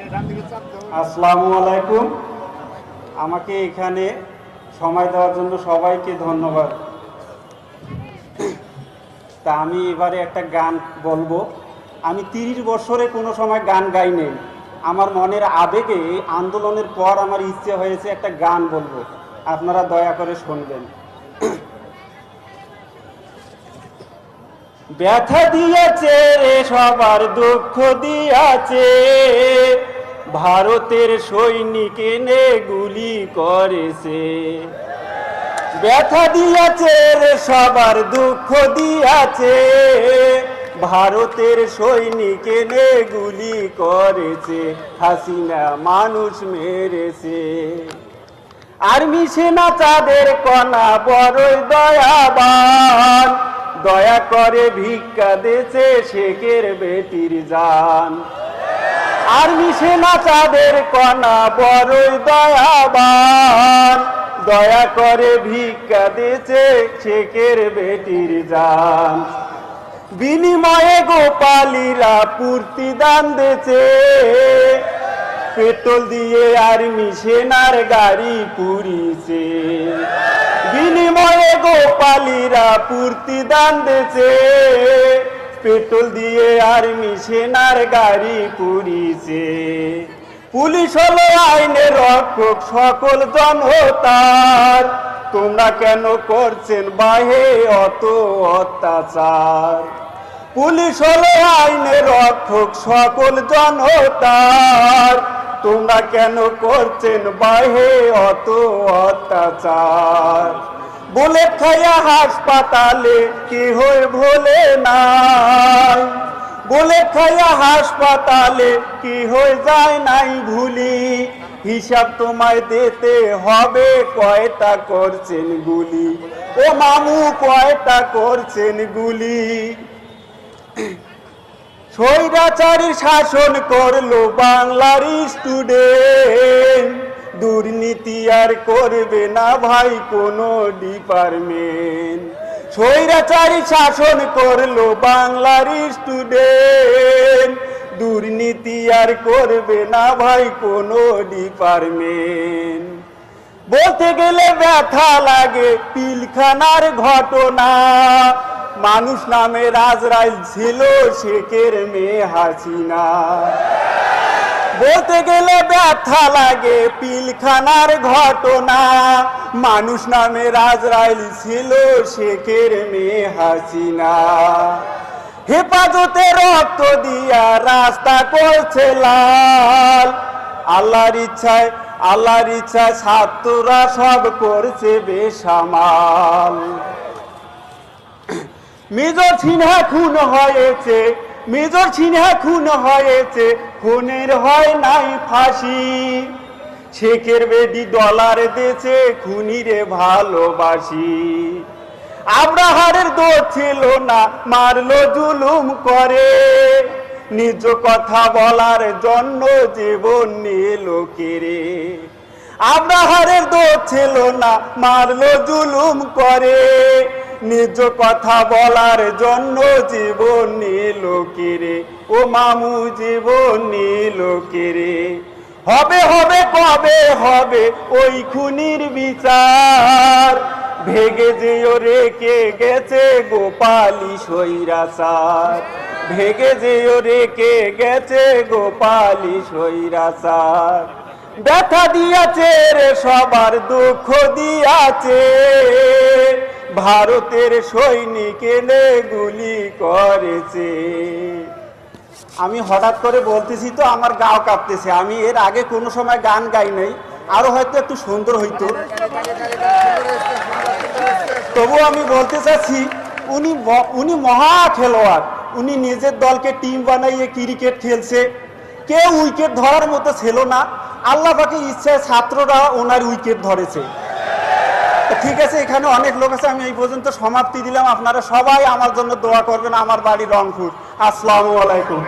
আসসালামু আলাইকুম। আমাকে এখানে সময় দেওয়ার জন্য সবাইকে ধন্যবাদ। তা আমি এবারে একটা গান বলবো। আমি 30 বছরে কোনো সময় গান গাই নেই। আমার মনের আবেগে আন্দোলনের পর আমার ইচ্ছে হয়েছে একটা গান বলবো, আপনারা দয়া করে শুনবেন। ব্যথা দিয়েছে রে সবার দুঃখ দিয়াছে, ভারতের সৈনিক এনে গুলি করেছে। ব্যথা দিয়েছে রে সবার দুঃখ দিয়াছে, ভারতের সৈনিক এনে গুলি করেছে। হাসিনা মানুষ মেরেছে। আর্মি সেনা চাঁদের কণা বড়ই দয়াবান, দয়া করে ভিক্ষা দিয়েছে শেখের বেটির জান। আর্মি সেনা চাঁদের কণা বড়ই দয়াবান, দয়া করে ভিক্ষা দিয়েছে শেখের বেটির জান। বিনিময়ে গোপালীরা পূর্তি দান দিয়েছে, পেট্রোল দিয়ে আর্মি সেনার গাড়ি পুড়িয়েছে। বিনিময়ে গোপালীরা পূর্তি দান দিয়েছে, পেট্রোল দিয়ে আর্মি সেনার গাড়ি পুড়িয়েছে। পুলিশ হলো আইনের রক্ষক সকল জনতার, তোমরা কেন করছেন বাহে অত অত্যাচার। পুলিশ হলো আইনের রক্ষক সকল জনতার, তোমরা কেন করছেন বাহে অত অত্যাচার। বুলেট খাইয়া হাসপাতালে কি হয়ে ভোলে নাই, বুলেট খাইয়া হাসপাতালে কি হয়ে যায় নাই ভুলি। হিসাব তোমায় দিতে হবে কয়টা করছেন গুলি, ও মামু কয়টা করছেন গুলি। স্বৈরাচারী শাসন করলো বাংলার স্টুডেন্ট, দুর্নীতি আর করবে না ভাই কোনো ডিপার্টমেন্ট। স্বৈরাচারী শাসন করলো বাংলার স্টুডেন্ট, দুর্নীতি আর করবে না ভাই কোনো ডিপার্টমেন্ট। বলতে গেলে ব্যথা লাগে পিলখানার ঘটনা, মানুষ নামে রাজরাইল ছিল শেখের মেয়ে হাসিনা। বলতে গেলে ব্যথা লাগে পিলখানার ঘটনা, মানুষ নামে রাজরাইল ছিল শেখের মেয়ে হাসিনা। হেফাজতে রক্ত দিয়া রাস্তা করছে লাল, আল্লাহর ইচ্ছায় ছাত্ররা সব করছে বেসামাল। মেজর সিনহা খুন হয়েছে, মেজর সিনহা খুন হয়েছে, খুনের হয় নাই ফাঁসি। শেখের বেটি ডলার দিয়েছে খুনিরে ভালোবাসি। আব্রাহারের দোষ ছিল না, মারলো জুলুম করে, নিজ কথা বলার জন্য জীবন নিল কেড়ে। আব্রাহারের দোষ ছিল না, মারলো জুলুম করে, নিজ কথা বলার জন্য জীবন নিল কেড়ে। ও মামু জীবন নিল কেড়ে। হবে হবে কবে হবে ওই খুনির বিচার, ভেগে যেও রেখে গেছে গোপালী স্বৈরাচার। ভেগে যেও রেখে গেছে গোপালী স্বৈরাচার। ব্যথা দিয়াছে রে সবার দুঃখ দিয়াছে, ভারতের সৈনিক এনে গুলি করেছে। আমি হঠাৎ করে বলতেছি তো আমার গাও কাঁপতেছে। আমি এর আগে কোনো সময় গান গাই নাই, আরো হয়তো একটু সুন্দর হইতো। তবু আমি বলতে চাচ্ছি উনি মহা খেলোয়াড়। উনি নিজের দলকে টিম বানাইয়ে ক্রিকেট খেলছে, কেউ উইকেট ধরার মতো ছিল না। আল্লাহ পাকের ইচ্ছায় ছাত্ররা ওনার উইকেট ধরেছে। ঠিক আছে, এখানে অনেক লোক আছে, আমি এই পর্যন্ত সমাপ্তি দিলাম। আপনারা সবাই আমার জন্য দোয়া করবেন। আমার বাড়ি রংপুর। আসসালামু আলাইকুম।